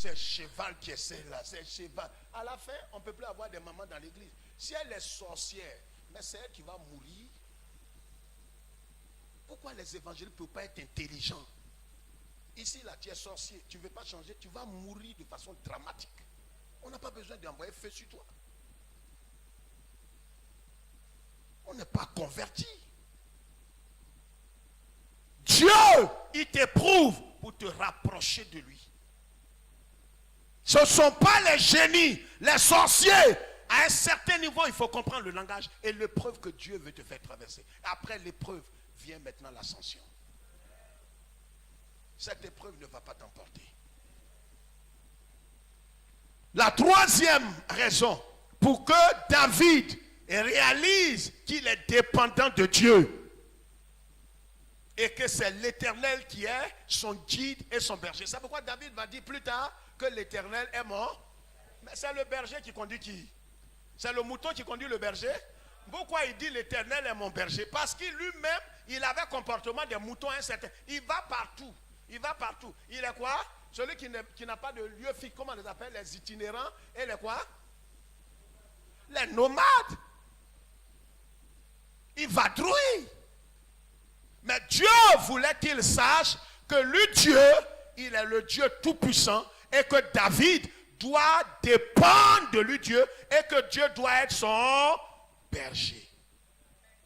c'est cheval qui essaie là, c'est cheval. À la fin, on ne peut plus avoir des mamans dans l'église. Si elle est sorcière, mais c'est elle qui va mourir. Pourquoi les évangélistes ne peuvent pas être intelligents? Ici, là, tu es sorcier, tu ne veux pas changer, tu vas mourir de façon dramatique. On n'a pas besoin d'envoyer feu sur toi. On n'est pas converti. Dieu, il t'éprouve pour te rapprocher de lui. Ce ne sont pas les génies, les sorciers. À un certain niveau, il faut comprendre le langage et l'épreuve que Dieu veut te faire traverser. Après l'épreuve, vient maintenant l'ascension. Cette épreuve ne va pas t'emporter. La troisième raison pour que David réalise qu'il est dépendant de Dieu et que c'est l'Éternel qui est son guide et son berger. C'est pourquoi David va dire plus tard que l'Éternel est mort. Mais c'est le berger qui conduit qui? C'est le mouton qui conduit le berger. Pourquoi il dit l'Éternel est mon berger? Parce qu'il lui-même, il avait le comportement des moutons incertains. Il va partout. Il va partout. Il est quoi? Celui qui n'a pas de lieu fixe. Comment on les appelle? Les itinérants. Et les quoi? Les nomades. Il va vadrouille. Mais Dieu voulait qu'il sache que lui, Dieu, il est le Dieu tout-puissant et que David doit dépendre de lui, Dieu, et que Dieu doit être son berger.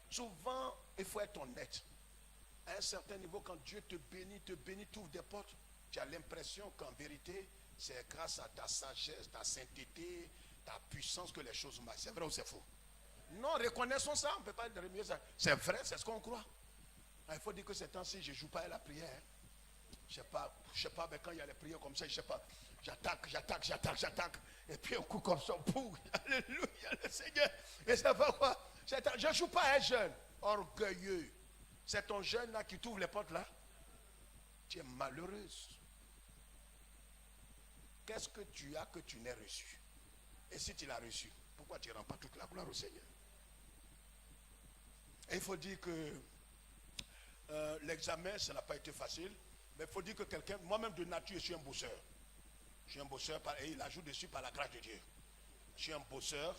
Souvent, il faut être honnête. À un certain niveau, quand Dieu te bénit, t'ouvre des portes, tu as l'impression qu'en vérité, c'est grâce à ta sagesse, ta sainteté, ta puissance que les choses marchent. C'est vrai ou c'est faux? Non, reconnaissons ça, on ne peut pas remuer ça. C'est vrai, c'est ce qu'on croit. Il faut dire que ces temps-ci, je ne joue pas à la prière. Je ne sais pas, mais quand il y a les prières comme ça, je ne sais pas. J'attaque. Et puis un coup comme ça, boum, alléluia, le Seigneur. Et ça va quoi? Je ne joue pas à un jeune orgueilleux. C'est ton jeune là qui t'ouvre les portes là. Tu es malheureuse. Qu'est-ce que tu as que tu n'as reçu? Et si tu l'as reçu, pourquoi tu ne rends pas toute la gloire au Seigneur? Et il faut dire que l'examen, ça n'a pas été facile. Mais il faut dire que quelqu'un, moi-même de nature, je suis un bosseur. Je suis un bosseur et il ajoute dessus par la grâce de Dieu. Je suis un bosseur.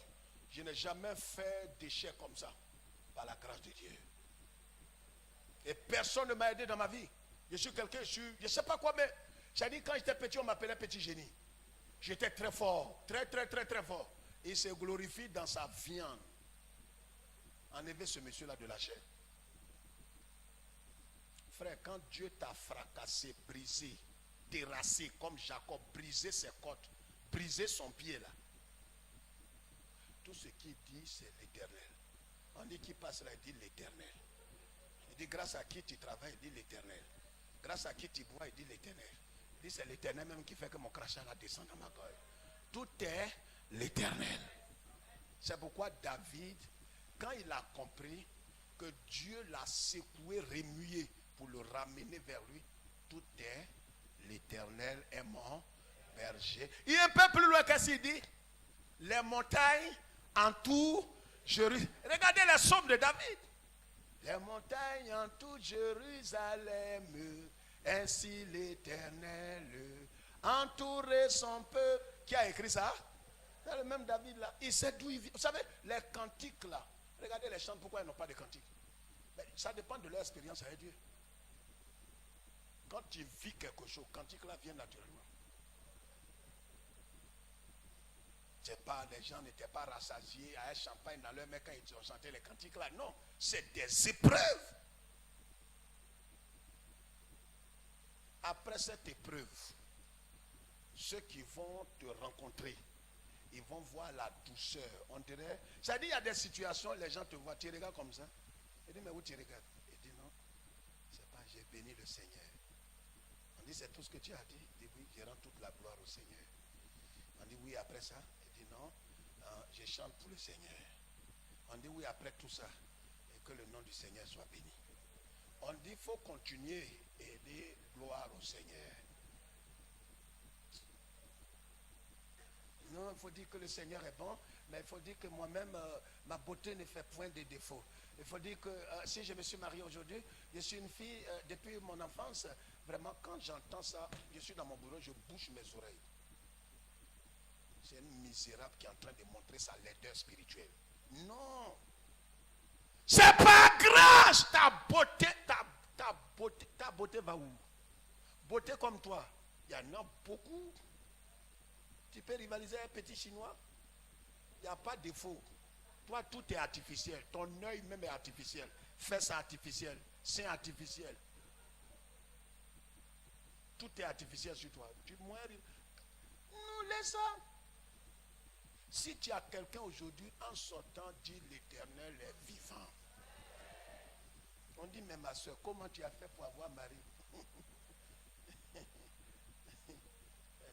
Je n'ai jamais fait d'échec comme ça. Par la grâce de Dieu. Et personne ne m'a aidé dans ma vie. Je suis quelqu'un, je ne sais pas quoi, mais j'ai dit quand j'étais petit, on m'appelait petit génie. J'étais très fort, très fort. Et il se glorifie dans sa viande. Enlevez ce monsieur-là de la chair. Frère, quand Dieu t'a fracassé, brisé, terrassé, comme Jacob, brisé ses côtes, brisé son pied là, tout ce qu'il dit, c'est l'Éternel. On dit qu'il passe là, il dit l'Éternel. Il dit grâce à qui tu travailles, il dit l'Éternel. Grâce à qui tu bois, il dit l'Éternel. Il dit c'est l'Éternel même qui fait que mon crachat là descend dans ma gorge. Tout est l'Éternel. C'est pourquoi David, quand il a compris que Dieu l'a secoué, remué pour le ramener vers lui, tout est l'Éternel est mon berger. Il est un peu plus loin qu'est-ce qu'il dit? Les montagnes entourent Jérusalem. Regardez les psaumes de David. Les montagnes entourent Jérusalem, ainsi l'Éternel entourait son peuple. Qui a écrit ça? C'est le même David là. Il sait d'où il vient. Vous savez, les cantiques là. Regardez les chants, pourquoi ils n'ont pas de cantiques? Mais ça dépend de leur expérience avec Dieu. Quand tu vis quelque chose, cantique là vient naturellement. C'est pas, les gens n'étaient pas rassasiés à un champagne dans leur main quand ils ont chanté les cantiques là. Non, c'est des épreuves. Après cette épreuve, ceux qui vont te rencontrer, ils vont voir la douceur. On dirait, ça dit il y a des situations, les gens te voient, tu regardes comme ça. Il dit mais où tu regardes? Il dit non, c'est pas, j'ai béni le Seigneur. On dit c'est tout ce que tu as dit. Il dit oui, je rends toute la gloire au Seigneur. On dit oui après ça. Il dit non, je chante pour le Seigneur. On dit oui après tout ça. Et que le nom du Seigneur soit béni. On dit il faut continuer et dire gloire au Seigneur. Non, il faut dire que le Seigneur est bon, mais il faut dire que moi-même, ma beauté ne fait point de défaut. Il faut dire que si je me suis marié aujourd'hui, je suis une fille depuis mon enfance. Vraiment, quand j'entends ça, je suis dans mon bureau, je bouche mes oreilles. C'est un misérable qui est en train de montrer sa laideur spirituelle. Non. C'est pas grâce. Ta beauté va où? Beauté comme toi, il y en a beaucoup. Tu peux rivaliser avec un petit chinois. Il n'y a pas de défaut. Toi, tout est artificiel. Ton œil même est artificiel. Fesses artificiel. Sein artificiel. Tout est artificiel sur toi. Tu meurs. Non, laisse ça. Si tu as quelqu'un aujourd'hui, en sortant, dit l'Éternel est vivant. On dit, mais ma soeur, comment tu as fait pour avoir mari?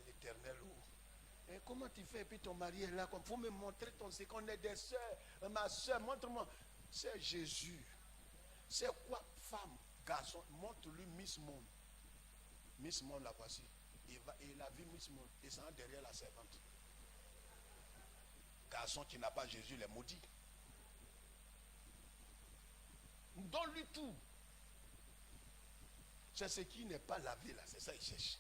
L'Éternel où? Et comment tu fais? Et puis ton mari est là. Il faut me montrer ton secret. On est des soeurs. Ma soeur, montre-moi. C'est Jésus. C'est quoi? Femme, garçon, montre-lui Miss Monde. Miss Monde, la voici. Il a vu Miss Monde. Descend derrière la servante. Garçon qui n'a pas Jésus, il est maudit. Donne-lui tout. C'est ce qui n'est pas lavé là. C'est ça qu'il cherche.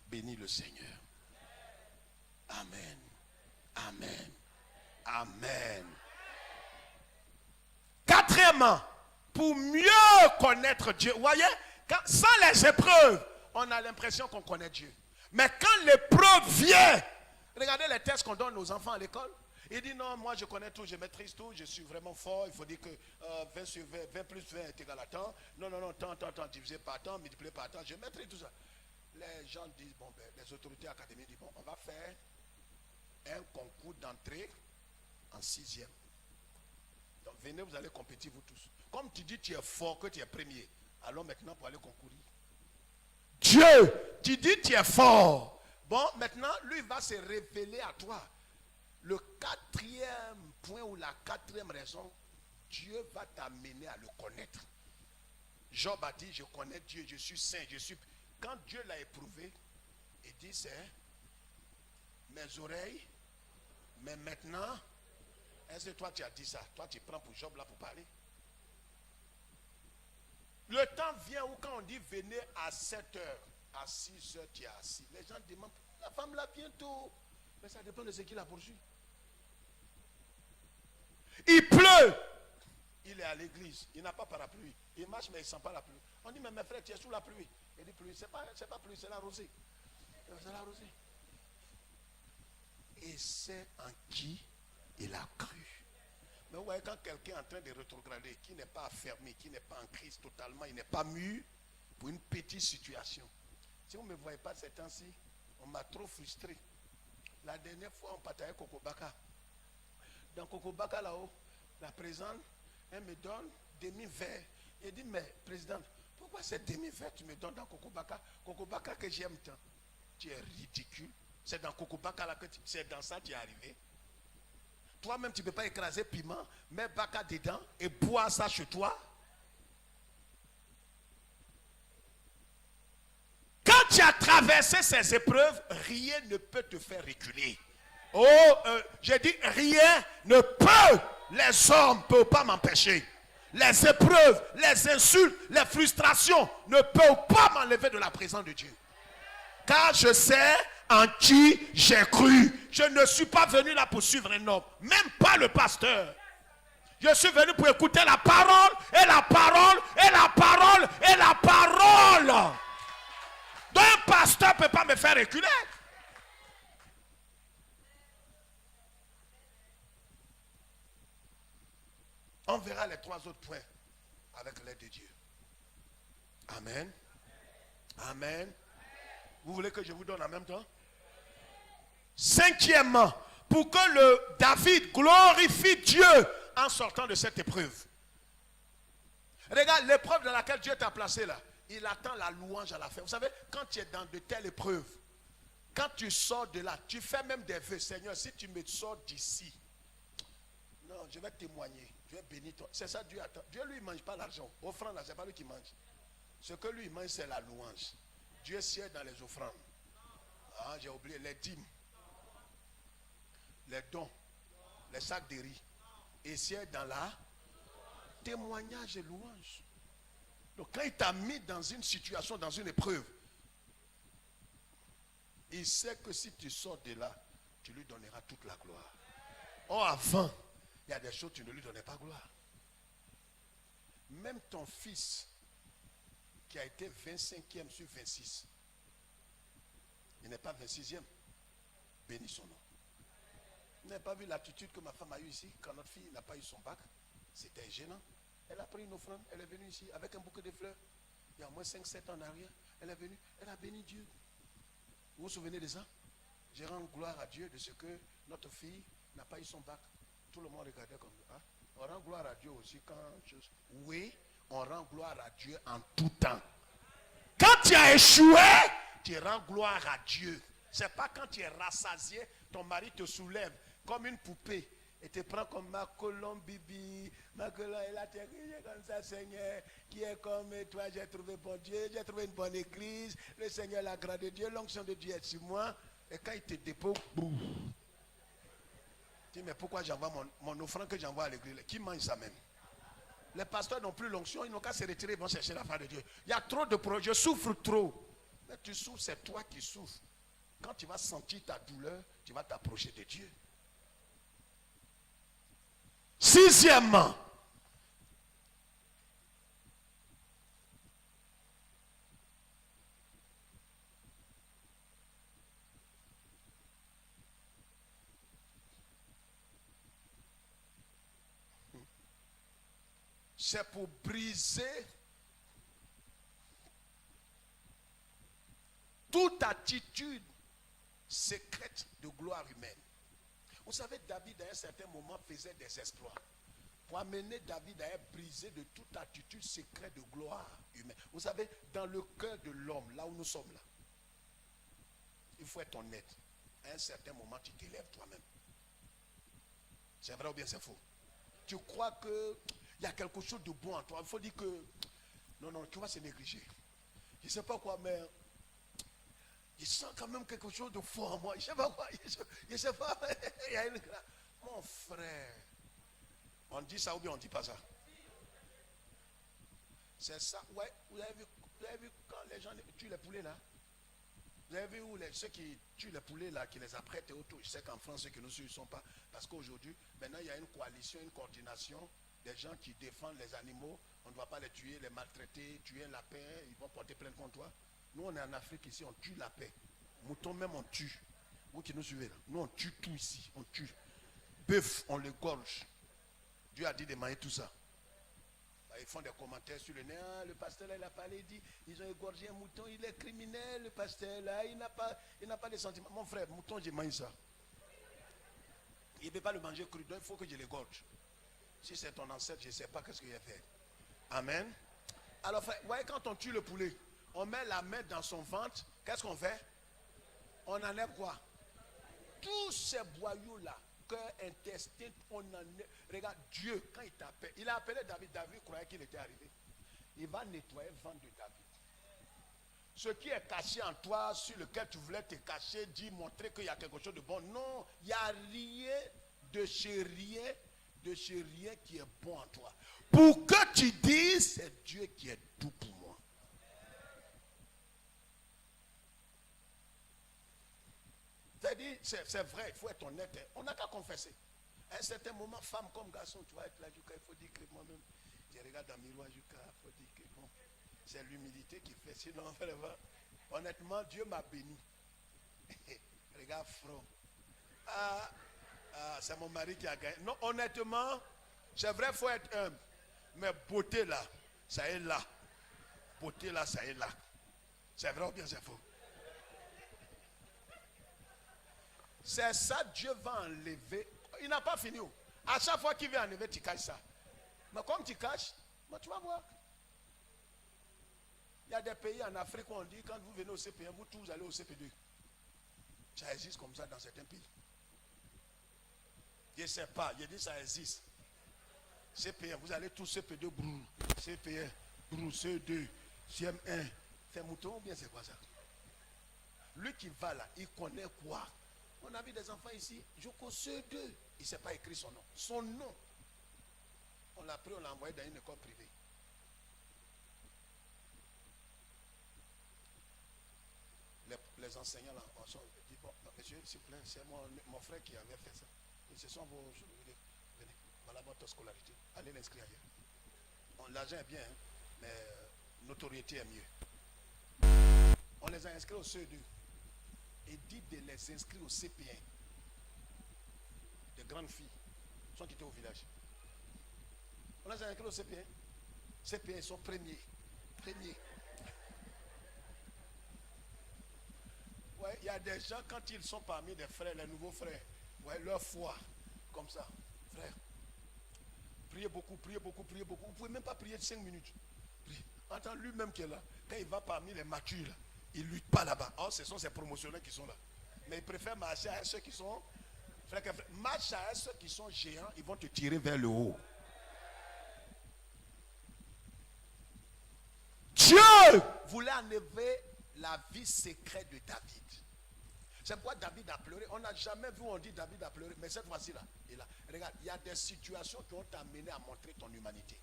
Bénis le Seigneur. Amen. Amen. Amen. Quatrièmement, pour mieux connaître Dieu. Vous voyez, sans les épreuves, on a l'impression qu'on connaît Dieu. Mais quand l'épreuve vient, regardez les tests qu'on donne aux enfants à l'école. Il dit non, moi je connais tout, je maîtrise tout, je suis vraiment fort. Il faut dire que 20 sur 20, 20 plus 20 est égal à temps. Non, tant, divisé par temps, multiplié par temps, je maîtrise tout ça. Les gens disent, bon, ben, les autorités académiques disent, bon, on va faire un concours d'entrée en 6e. Donc venez, vous allez compétir vous tous. Comme tu dis tu es fort, que tu es premier, allons maintenant pour aller concourir. Dieu, tu dis tu es fort. Bon, maintenant, lui va se révéler à toi. Le quatrième point ou la quatrième raison, Dieu va t'amener à le connaître. Job a dit, je connais Dieu, je suis saint, je suis... Quand Dieu l'a éprouvé, il dit, c'est mes oreilles, mais maintenant, est-ce que toi tu as dit ça? Toi tu prends pour Job là pour parler? Le temps vient où quand on dit venez à 7 heures, à 6 heures tu es assis. Les gens demandent, la femme là bientôt. Mais ça dépend de ce qu'il a poursuivi. Il pleut. Il est à l'église. Il n'a pas parapluie. Il marche mais il ne sent pas la pluie. On dit mais mes frères tu es sous la pluie. Il dit pluie. C'est pas pluie, c'est la rosée. C'est la rosée. Et c'est en qui il a cru. Mais vous voyez quand quelqu'un est en train de rétrograder, qui n'est pas affermi, qui n'est pas en crise totalement, il n'est pas mûr pour une petite situation. Si vous ne me voyez pas ces temps-ci, on m'a trop frustré. La dernière fois, on partageait Coco Baka. Dans Coco Baka là-haut, la présidente, elle me donne demi-verre. Elle dit, mais présidente, pourquoi cette demi-verre tu me donnes dans Coco Baka? Coco Baka que j'aime tant. Tu es ridicule. C'est dans Coco Baka là que c'est dans ça que tu es arrivé. Toi-même, tu ne peux pas écraser piment, mets Baka dedans et bois ça chez toi. Quand tu as traversé ces épreuves, rien ne peut te faire reculer. J'ai dit rien ne peut. Les hommes ne peuvent pas m'empêcher. Les épreuves, les insultes, les frustrations ne peuvent pas m'enlever de la présence de Dieu. Car je sais en qui j'ai cru. Je ne suis pas venu là pour suivre un homme, même pas le pasteur. Je suis venu pour écouter la parole, et la parole, et la parole, et la parole. Donc un pasteur ne peut pas me faire reculer. On verra les 3 autres points avec l'aide de Dieu. Amen. Amen. Vous voulez que je vous donne en même temps? 5e, pour que le David glorifie Dieu en sortant de cette épreuve. Regarde l'épreuve dans laquelle Dieu t'a placé là. Il attend la louange à la fin. Vous savez, quand tu es dans de telles épreuves, quand tu sors de là, tu fais même des vœux. Seigneur, si tu me sors d'ici, non, je vais témoigner. Je vais bénir toi. C'est ça Dieu attend. Dieu lui, il ne mange pas l'argent. Offrande là, ce n'est pas lui qui mange. Ce que lui, il mange, c'est la louange. Dieu sied dans les offrandes. Ah, j'ai oublié les dîmes, les dons, les sacs de riz. Et sied dans la témoignage et louange. Donc quand il t'a mis dans une situation, dans une épreuve, il sait que si tu sors de là, tu lui donneras toute la gloire. Or, avant, il y a des choses que tu ne lui donnais pas gloire. Même ton fils, qui a été 25e sur 26, il n'est pas 26e. Bénis son nom. Vous n'avez pas vu l'attitude que ma femme a eue ici quand notre fille n'a pas eu son bac? C'était gênant. Elle a pris une offrande, elle est venue ici avec un bouquet de fleurs. Il y a au moins 5-7 ans en arrière, elle est venue, elle a béni Dieu. Vous vous souvenez de ça? Je rends gloire à Dieu de ce que notre fille n'a pas eu son bac. Tout le monde regardait comme ça. Hein? On rend gloire à Dieu aussi quand... Oui, on rend gloire à Dieu en tout temps. Quand tu as échoué, tu rends gloire à Dieu. C'est pas quand tu es rassasié, ton mari te soulève comme une poupée et te prend comme ma colombe bibi. Ma colombe, elle a été comme ça, Seigneur, qui est comme toi. J'ai trouvé bon Dieu, j'ai trouvé une bonne église. Le Seigneur, la grâce de Dieu, l'onction de Dieu est sur moi. Et quand il te dépose, boum. Tu dis, mais pourquoi j'envoie mon offrande que j'envoie à l'église? Qui mange ça même? Les pasteurs n'ont plus l'onction, ils n'ont qu'à se retirer, ils vont chercher la face de Dieu. Il y a trop de projets, je souffre trop. Mais tu souffres, c'est toi qui souffres. Quand tu vas sentir ta douleur, tu vas t'approcher de Dieu. Sixièmement, c'est pour briser toute attitude secrète de gloire humaine. Vous savez, David, à un certain moment, faisait des exploits. Pour amener David à être brisé de toute attitude secrète de gloire humaine. Vous savez, dans le cœur de l'homme, là où nous sommes là, il faut être honnête. À un certain moment, tu t'élèves toi-même. C'est vrai ou bien c'est faux? Tu crois qu'il y a quelque chose de bon en toi. Il faut dire que, non, tu vas se négliger. Je ne sais pas quoi, mais je sens quand même quelque chose de fort en moi. Je ne sais pas quoi. Je ne sais pas. Il y a une... Mon frère. On dit ça ou bien on ne dit pas ça? C'est ça. Ouais, vous avez vu quand les gens tuent les poulets là? Vous avez vu où ceux qui tuent les poulets là, qui les apprêtent et autour? Je sais qu'en France, ceux qui ne sont pas. Parce qu'aujourd'hui, maintenant, il y a une coalition, une coordination des gens qui défendent les animaux. On ne doit pas les tuer, les maltraiter, tuer un lapin, ils vont porter plainte contre toi. Nous, on est en Afrique ici, on tue lapin. Mouton même, on tue. Vous qui nous suivez là. Nous, on tue tout ici. On tue. Bœuf, on le gorge. Dieu a dit de manger tout ça. Ils font des commentaires sur le nez. Ah, le pasteur là, il a parlé, il dit, ils ont égorgé un mouton, il est criminel, le pasteur là, il n'a pas de sentiments. Mon frère, mouton, je mange ça. Il ne peut pas le manger cru, donc il faut que je l'égorge. Si c'est ton ancêtre, je ne sais pas qu'est-ce qu'il a fait. Amen. Alors, frère, vous voyez, quand on tue le poulet, on met la main dans son ventre, qu'est-ce qu'on fait? On enlève quoi? Tous ces boyaux-là, cœur, intestin, on enlève. Regarde, Dieu, quand il t'appelle, il a appelé David, David croyait qu'il était arrivé. Il va nettoyer le ventre de David. Ce qui est caché en toi, sur lequel tu voulais te cacher, dit, montrer qu'il y a quelque chose de bon. Non, il n'y a rien de chez rien qui est bon en toi. Pour que tu dises, c'est Dieu qui est tout pour moi. C'est-à-dire, c'est vrai, il faut être honnête. On n'a qu'à confesser. À un certain moment, femme comme garçon, tu vas être là, il faut dire que moi-même, je regarde dans le miroir, il faut dire que bon, c'est l'humilité qui fait. Sinon, vraiment, honnêtement, Dieu m'a béni. Regarde, front. C'est mon mari qui a gagné. Non, honnêtement, c'est vrai, il faut être humble. Mais beauté là, ça est là. Beauté là, ça est là. C'est vrai ou bien c'est faux? C'est ça, Dieu va enlever. Il n'a pas fini. À chaque fois qu'il veut enlever, tu caches ça. Mais comme tu caches, tu vas voir. Il y a des pays en Afrique où on dit, quand vous venez au CP1, vous tous allez au CP2. Ça existe comme ça dans certains pays. Je ne sais pas, je dis ça existe. CP1, vous allez tous CP2, brou. CP1, brou, CE2, CM1. C'est mouton ou bien c'est quoi ça? Lui qui va là, il connaît quoi? On a vu des enfants ici, jusqu'au CE2, il ne sait pas écrire son nom. Son nom, on l'a pris, on l'a envoyé dans une école privée. Les les enseignants là, on dit, bon, monsieur, s'il vous plaît, c'est mon frère qui avait fait ça. Et ce sont vos... Venez, voilà votre scolarité. Allez l'inscrire ailleurs. Bon, l'argent est bien, hein, mais notoriété est mieux. On les a inscrits au CE2. Et dit de les inscrire au CP1. Des grandes filles sont quittées au village. On les a inscrits au CP1. CP1, ils sont premiers. Ouais, il y a des gens, quand ils sont parmi des frères, les nouveaux frères, ouais, leur foi, comme ça, frère, priez beaucoup. Vous ne pouvez même pas prier 5 minutes. Entends lui-même qui est là. Quand il va parmi les matures, il ne lutte pas là-bas. Oh, ce sont ces promotionnels qui sont là. Mais il préfère marcher à ceux qui sont... Marche à ceux qui sont géants, ils vont te tirer vers le haut. Dieu voulait enlever la vie secrète de David. C'est pourquoi David a pleuré. On n'a jamais vu où on dit David a pleuré. Mais cette fois-ci là, regarde, il y a des situations qui ont t'amené à montrer ton humanité.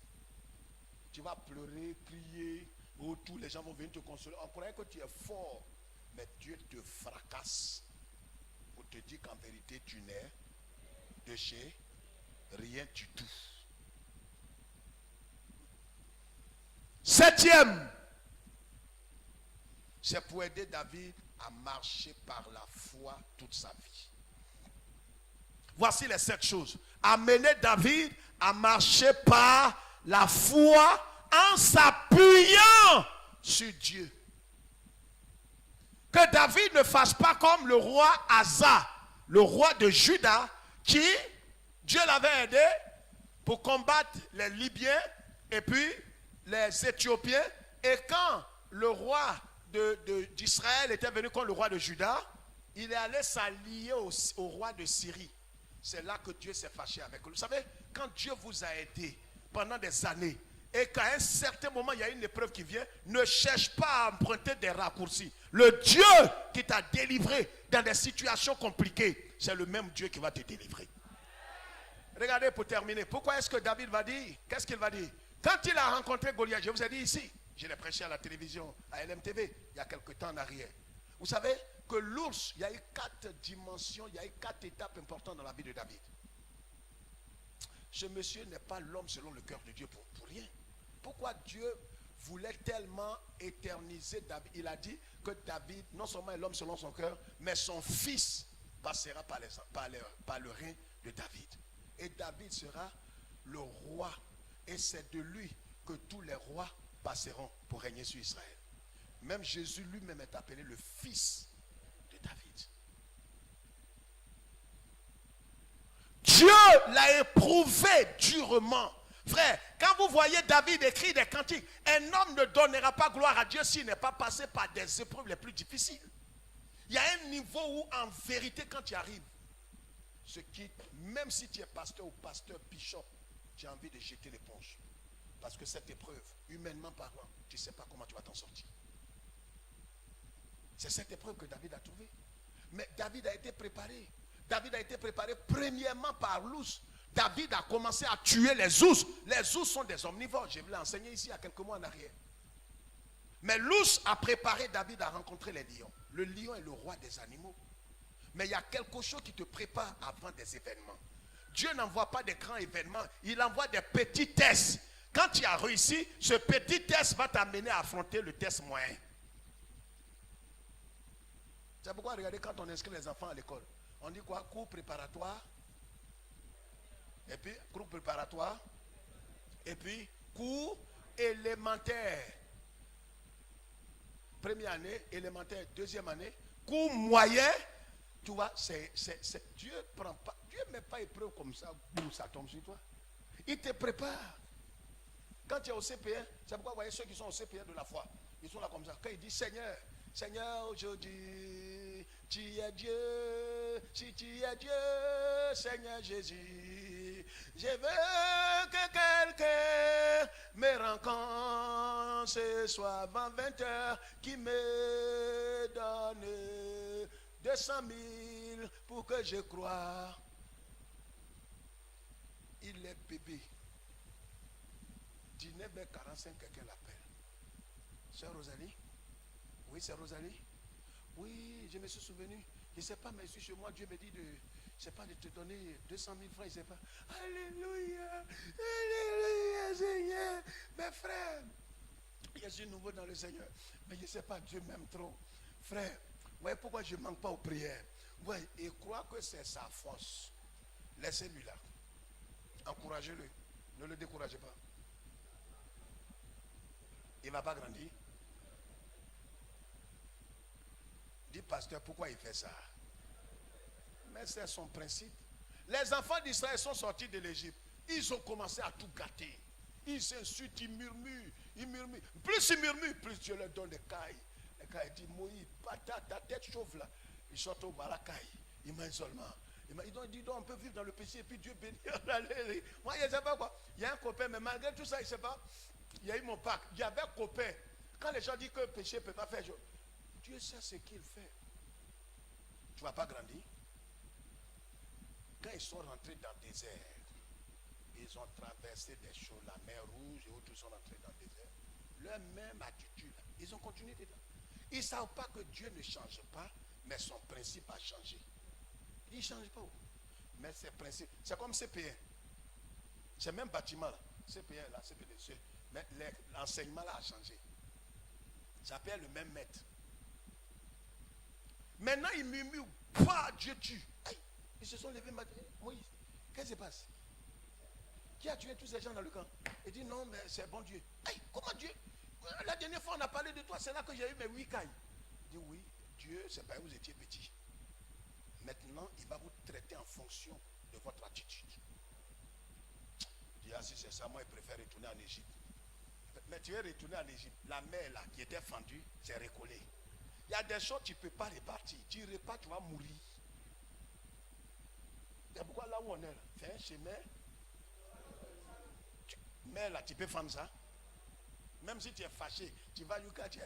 Tu vas pleurer, prier, où tous les gens vont venir te consoler. On croyait que tu es fort, mais Dieu te fracasse pour te dire qu'en vérité tu n'es de chez rien du tout. Septième, c'est pour aider David à marcher par la foi toute sa vie. Voici les 7 choses. Amener David à marcher par la foi en s'appuyant sur Dieu. Que David ne fasse pas comme le roi Asa, le roi de Juda, qui, Dieu l'avait aidé pour combattre les Libyens et puis les Éthiopiens. Et quand le roi d'Israël était venu contre le roi de Juda, il est allé s'allier au roi de Syrie. C'est là que Dieu s'est fâché avec lui. Vous savez, quand Dieu vous a aidé pendant des années, et qu'à un certain moment, il y a une épreuve qui vient, ne cherche pas à emprunter des raccourcis. Le Dieu qui t'a délivré dans des situations compliquées, c'est le même Dieu qui va te délivrer. Regardez pour terminer. Pourquoi est-ce que David va dire? Qu'est-ce qu'il va dire? Quand il a rencontré Goliath, je vous ai dit ici, je l'ai prêché à la télévision, à LMTV, il y a quelque temps en arrière. Vous savez que l'ours, il y a eu 4 dimensions, il y a eu 4 étapes importantes dans la vie de David. Ce monsieur n'est pas l'homme selon le cœur de Dieu pour rien. Pourquoi Dieu voulait tellement éterniser David? Il a dit que David, non seulement est l'homme selon son cœur, mais son fils passera par le règne de David. Et David sera le roi. Et c'est de lui que tous les rois passeront pour régner sur Israël. Même Jésus lui-même est appelé le fils de David. Dieu l'a éprouvé durement. Frère, quand vous voyez David écrire des cantiques, un homme ne donnera pas gloire à Dieu s'il n'est pas passé par des épreuves les plus difficiles. Il y a un niveau où, en vérité, quand tu arrives, même si tu es pasteur ou pasteur, bishop, tu as envie de jeter l'éponge. Parce que cette épreuve, humainement parlant, tu ne sais pas comment tu vas t'en sortir. C'est cette épreuve que David a trouvée. Mais David a été préparé. David a été préparé premièrement par l'ours. David a commencé à tuer les ours. Les ours sont des omnivores. Je vous l'ai enseigné ici il y a quelques mois en arrière. Mais l'ours a préparé David à rencontrer les lions. Le lion est le roi des animaux. Mais il y a quelque chose qui te prépare avant des événements. Dieu n'envoie pas des grands événements. Il envoie des petits tests. Quand tu as réussi, ce petit test va t'amener à affronter le test moyen. C'est pourquoi, regardez, quand on inscrit les enfants à l'école, on dit quoi? Cours préparatoire. Et puis, cours préparatoire. Et puis, cours élémentaire. Première année, élémentaire, deuxième année. Cours moyen. Tu vois, Dieu prend pas. Dieu ne met pas épreuve comme ça, boum, ça tombe sur toi. Il te prépare. Quand tu es au CP1, c'est pourquoi vous voyez ceux qui sont au CP1 de la foi. Ils sont là comme ça. Quand ils disent Seigneur, Seigneur, aujourd'hui, tu es Dieu. Si tu es Dieu, Seigneur Jésus, je veux que quelqu'un me rencontre ce soir avant 20h, qui me donne 200 000 pour que je croie. Il est bébé. 19h45, quelqu'un l'appelle. Sœur Rosalie? Oui, c'est Rosalie. Oui, je me suis souvenu. Je ne sais pas, mais je suis chez moi, Dieu me dit de, je sais pas, de te donner 200 000 francs, je ne sais pas. Alléluia, Alléluia, Seigneur. Mes frères, je suis nouveau dans le Seigneur, mais je ne sais pas, Dieu m'aime trop. Frère, vous voyez pourquoi je ne manque pas aux prières. Ouais, et crois que c'est sa force. Laissez-lui là. Encouragez-le. Ne le découragez pas. Il ne va pas grandir. Dis, pasteur, pourquoi il fait ça? Mais c'est son principe. Les enfants d'Israël sont sortis de l'Égypte. Ils ont commencé à tout gâter. Ils s'insultent, ils murmurent, ils murmurent. Plus ils murmurent, plus Dieu leur donne des cailles. Les cailles disent, Moïse, ta tête chauffe là. Ils sortent au balacaille. Ils mangent seulement. Ils disent, on peut vivre dans le péché et puis Dieu bénit. Moi, je ne sais pas quoi. Il y a un copain, mais malgré tout ça, il ne sait pas. Il y a eu mon Pâques. Il y avait un copain. Quand les gens disent que le péché ne peut pas faire, Dieu sait ce qu'il fait. Tu ne vas pas grandir. Quand ils sont rentrés dans le désert, ils ont traversé des choses, la mer Rouge et autres, ils sont rentrés dans le désert. Leur même attitude, ils ont continué dedans. Ils ne savent pas que Dieu ne change pas, mais son principe a changé. Il ne change pas. Mais ses principes, c'est comme CP1. C'est le même bâtiment là. CP1 là, CP2. Mais l'enseignement là a changé. Ça peut être le même maître. Maintenant, ils murmurent, Dieu tue. Aïe, ils se sont levés matin. Moïse, qu'est-ce qui se passe? Qui a tué tous ces gens dans le camp? Il dit non, mais c'est bon Dieu. Aïe, comment Dieu? La dernière fois, on a parlé de toi, c'est là que j'ai eu mes 8 cailles. Il dit oui, Dieu, c'est pas où vous étiez petit. Maintenant, il va vous traiter en fonction de votre attitude. Il dit, ah, si c'est ça, moi, je préfère retourner en Égypte. Mais tu es retourné en Égypte. La mer là, qui était fendue, c'est recollé. Il y a des choses que tu ne peux pas répartir. Tu repars, tu vas mourir. C'est pourquoi là où on est, là, fais un chemin. Mais là, tu peux faire ça. Même si tu es fâché, tu vas jusqu'à Dieu.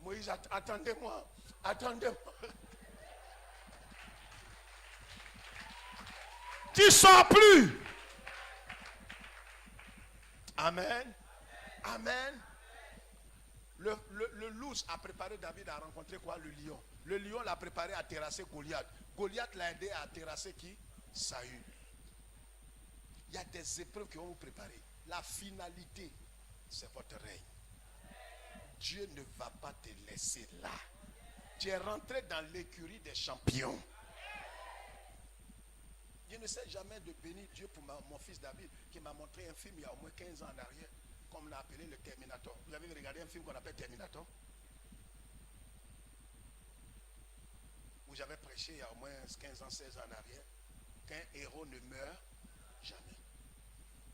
Moïse, attendez-moi. Attendez-moi. Tu ne sors plus. Amen. Amen. Le loup a préparé David à rencontrer quoi? Le lion. Le lion l'a préparé à terrasser Goliath. Goliath l'a aidé à terrasser qui? Saül. Il y a des épreuves qui vont vous préparer. La finalité, c'est votre règne. Dieu ne va pas te laisser là. Tu es rentré dans l'écurie des champions. Je ne sais jamais de bénir Dieu pour mon fils David, qui m'a montré un film il y a au moins 15 ans en arrière, comme on l'a appelé le Terminator. Vous avez regardé un film qu'on appelle Terminator? Où j'avais prêché il y a au moins 15 ans, 16 ans en arrière, qu'un héros ne meurt jamais.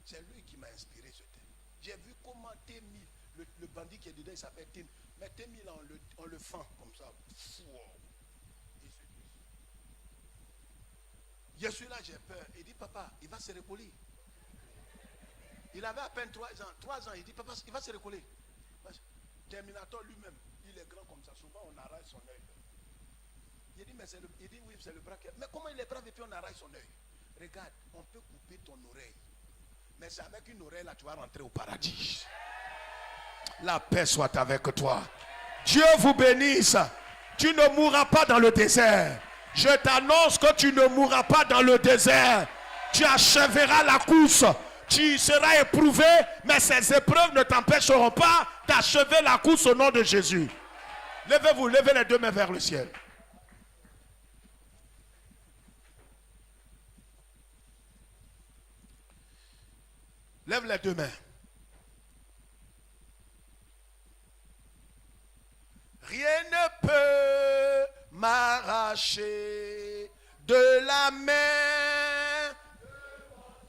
C'est lui qui m'a inspiré ce thème. J'ai vu comment T-1000, le bandit qui est dedans, il s'appelle Tim. Mais T-1000, on le fend comme ça. Je suis là, j'ai peur. Il dit, papa, il va se recoller. Il avait à peine 3 ans. 3 ans, il dit, papa, il va se recoller. Terminator lui-même, il est grand comme ça. Souvent, on arrache son œil. Il dit, mais il dit, oui, c'est le bras. Mais comment il est brave et puis on arrache son œil? Regarde, on peut couper ton oreille. Mais c'est avec une oreille là, tu vas rentrer au paradis. La paix soit avec toi. Dieu vous bénisse. Tu ne mourras pas dans le désert. Je t'annonce que tu ne mourras pas dans le désert. Tu achèveras la course. Tu seras éprouvé, mais ces épreuves ne t'empêcheront pas d'achever la course au nom de Jésus. Levez-vous, levez les 2 mains vers le ciel. Lève les 2 mains. Rien ne peut m'arracher de la main.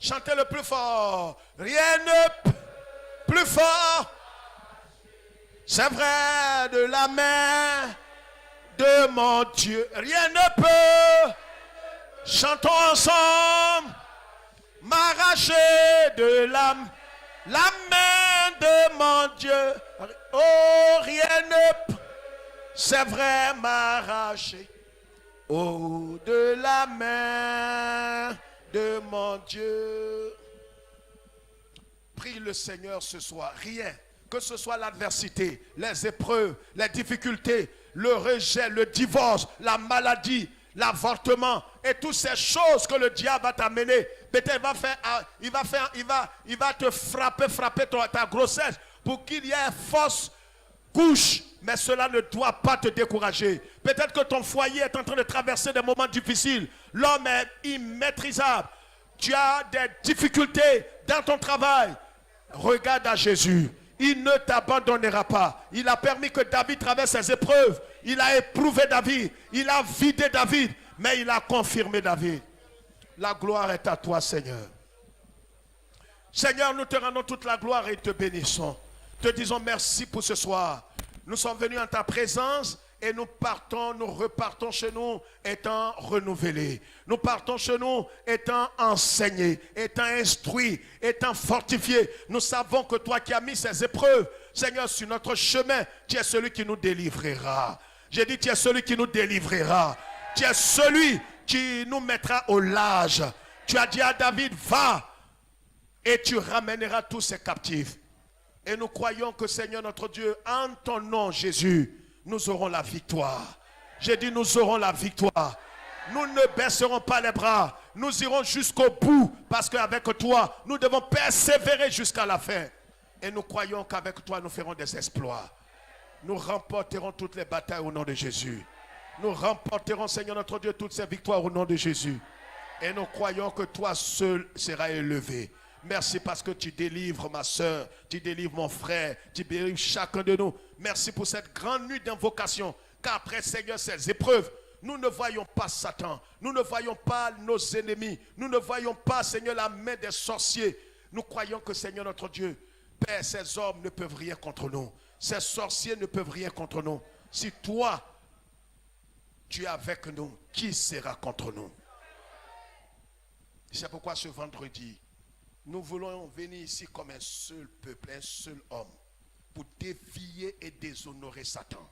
Chantez le plus fort. Rien ne peut plus fort. C'est vrai, de la main de mon Dieu. Rien ne peut. Chantons ensemble. M'arracher de la main de mon Dieu. Oh, rien ne peut. C'est vrai, m'arracher. Oh, de la main de mon Dieu. Prie le Seigneur ce soir. Rien que ce soit l'adversité, les épreuves, les difficultés, le rejet, le divorce, la maladie, l'avortement et toutes ces choses que le diable va t'amener. Peut-être il va te frapper ta grossesse pour qu'il y ait fausse couche. Mais cela ne doit pas te décourager. Peut-être que ton foyer est en train de traverser des moments difficiles. L'homme est immaîtrisable. Tu as des difficultés dans ton travail. Regarde à Jésus. Il ne t'abandonnera pas. Il a permis que David traverse ses épreuves. Il a éprouvé David. Il a vidé David. Mais il a confirmé David. La gloire est à toi, Seigneur. Seigneur, nous te rendons toute la gloire et te bénissons. Te disons merci pour ce soir. Nous sommes venus en ta présence et nous repartons chez nous étant renouvelés. Nous partons chez nous étant enseignés, étant instruits, étant fortifiés. Nous savons que toi qui as mis ces épreuves, Seigneur, sur notre chemin, tu es celui qui nous délivrera. J'ai dit, tu es celui qui nous délivrera. Tu es celui qui nous mettra au large. Tu as dit à David, va et tu ramèneras tous ces captifs. Et nous croyons que, Seigneur notre Dieu, en ton nom, Jésus, nous aurons la victoire. J'ai dit, nous aurons la victoire. Nous ne baisserons pas les bras. Nous irons jusqu'au bout. Parce qu'avec toi, nous devons persévérer jusqu'à la fin. Et nous croyons qu'avec toi, nous ferons des exploits. Nous remporterons toutes les batailles au nom de Jésus. Nous remporterons, Seigneur notre Dieu, toutes ces victoires au nom de Jésus. Et nous croyons que toi seul seras élevé. Merci parce que tu délivres ma soeur, tu délivres mon frère, tu délivres chacun de nous. Merci pour cette grande nuit d'invocation. Qu'après, Seigneur, ces épreuves, nous ne voyons pas Satan. Nous ne voyons pas nos ennemis. Nous ne voyons pas, Seigneur, la main des sorciers. Nous croyons que, Seigneur notre Dieu, Père, ces hommes ne peuvent rien contre nous. Ces sorciers ne peuvent rien contre nous. Si toi, tu es avec nous, qui sera contre nous? C'est pourquoi ce vendredi, nous voulons venir ici comme un seul peuple, un seul homme, pour défier et déshonorer Satan.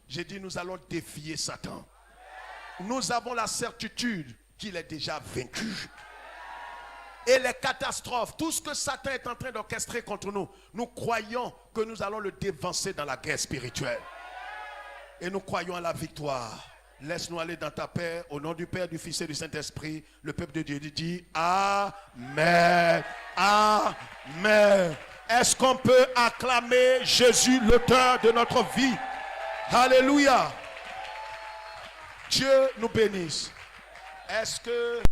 J'ai dit, nous allons défier Satan. Nous avons la certitude qu'il est déjà vaincu. Et les catastrophes, tout ce que Satan est en train d'orchestrer contre nous, nous croyons que nous allons le dévancer dans la guerre spirituelle. Et nous croyons à la victoire. Laisse-nous aller dans ta paix. Au nom du Père, du Fils et du Saint-Esprit, le peuple de Dieu dit Amen. Amen. Est-ce qu'on peut acclamer Jésus, l'auteur de notre vie? Alléluia. Dieu nous bénisse. Est-ce que